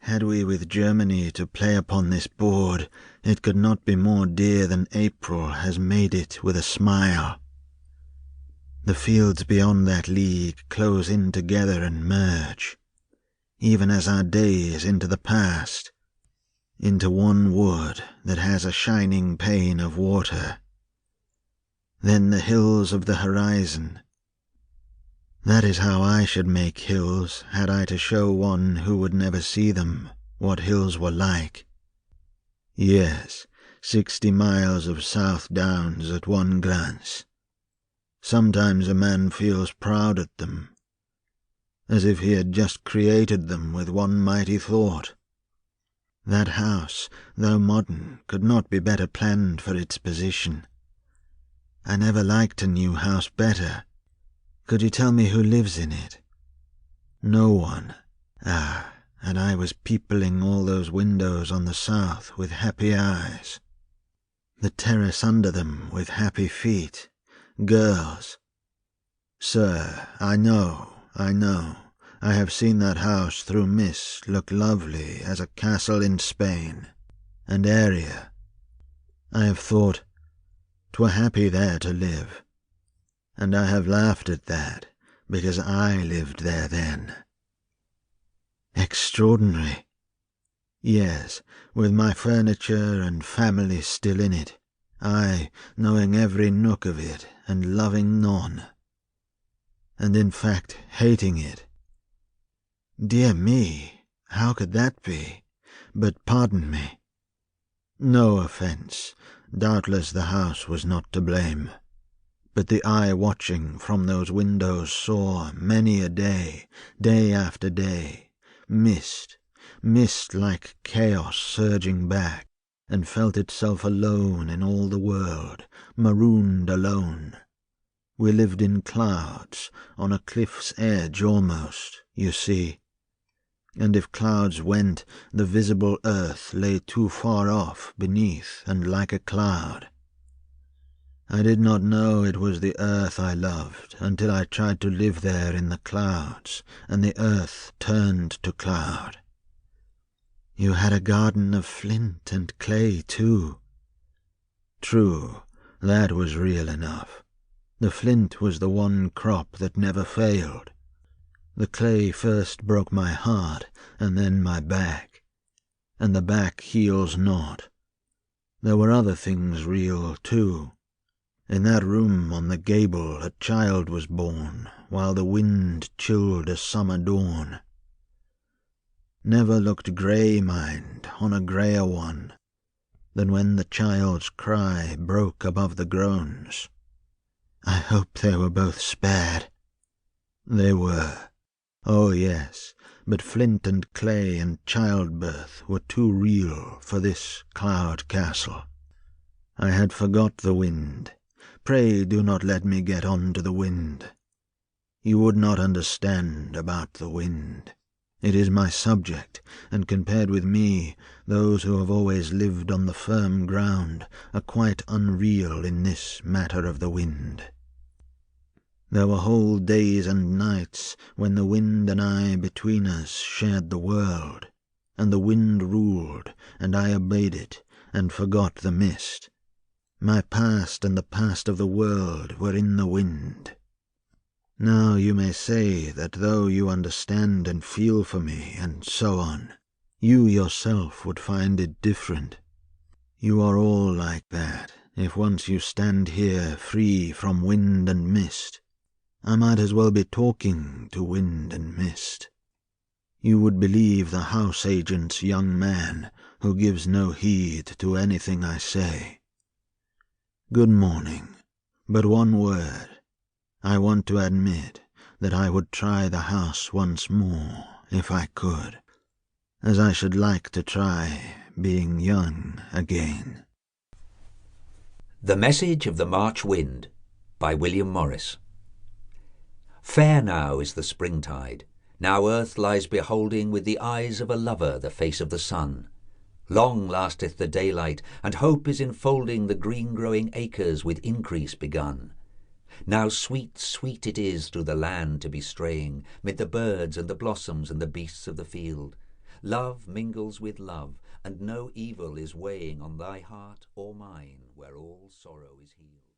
Had we with Germany to play upon this board, it could not be more dear than April has made it with a smile. The fields beyond that league close in together and merge, even as our days into the past, into one wood that has a shining pane of water. Then the hills of the horizon. That is how I should make hills, had I to show one who would never see them what hills were like. Yes, 60 miles of South Downs at one glance. Sometimes a man feels proud at them, as if he had just created them with one mighty thought. That house, though modern, could not be better planned for its position. I never liked a new house better. Could you tell me who lives in it? No one. Ah, and I was peopling all those windows on the south with happy eyes. The terrace under them with happy feet. Girls. Sir, I know. I have seen that house through mist look lovely as a castle in Spain, and area. I have thought 'twere happy there to live. And I have laughed at that, because I lived there then. Extraordinary. Yes, with my furniture and family still in it, I knowing every nook of it and loving none, and in fact hating it. Dear me, how could that be? But pardon me. No offence. Doubtless the house was not to blame. But the eye watching from those windows saw many a day, day after day, mist like chaos surging back, and felt itself alone in all the world, marooned alone. We lived in clouds, on a cliff's edge almost, you see. And if clouds went, the visible earth lay too far off beneath and like a cloud. I did not know it was the earth I loved until I tried to live there in the clouds, and the earth turned to cloud. You had a garden of flint and clay too. True, that was real enough. The flint was the one crop that never failed. The clay first broke my heart, and then my back, and the back heals not. There were other things real too. In that room on the gable a child was born, while the wind chilled a summer dawn. Never looked grey, mind, on a greyer one, than when the child's cry broke above the groans. I hope they were both spared. They were. Oh yes, but flint and clay and childbirth were too real for this cloud castle. I had forgot the wind. Pray do not let me get on to the wind. You would not understand about the wind. It is my subject, and compared with me, those who have always lived on the firm ground are quite unreal in this matter of the wind. There were whole days and nights when the wind and I between us shared the world, and the wind ruled, and I obeyed it, and forgot the mist. My past and the past of the world were in the wind. Now you may say that though you understand and feel for me, and so on, you yourself would find it different. You are all like that, if once you stand here free from wind and mist. I might as well be talking to wind and mist. You would believe the house agent's young man, who gives no heed to anything I say. Good morning. But one word. I want to admit that I would try the house once more, if I could, as I should like to try being young again. The Message of the March Wind by William Morris. Fair now is the springtide. Now earth lies beholding with the eyes of a lover the face of the sun. Long lasteth the daylight, and hope is enfolding the green-growing acres with increase begun. Now sweet, sweet it is through the land to be straying, mid the birds and the blossoms and the beasts of the field. Love mingles with love, and no evil is weighing on thy heart or mine, where all sorrow is healed.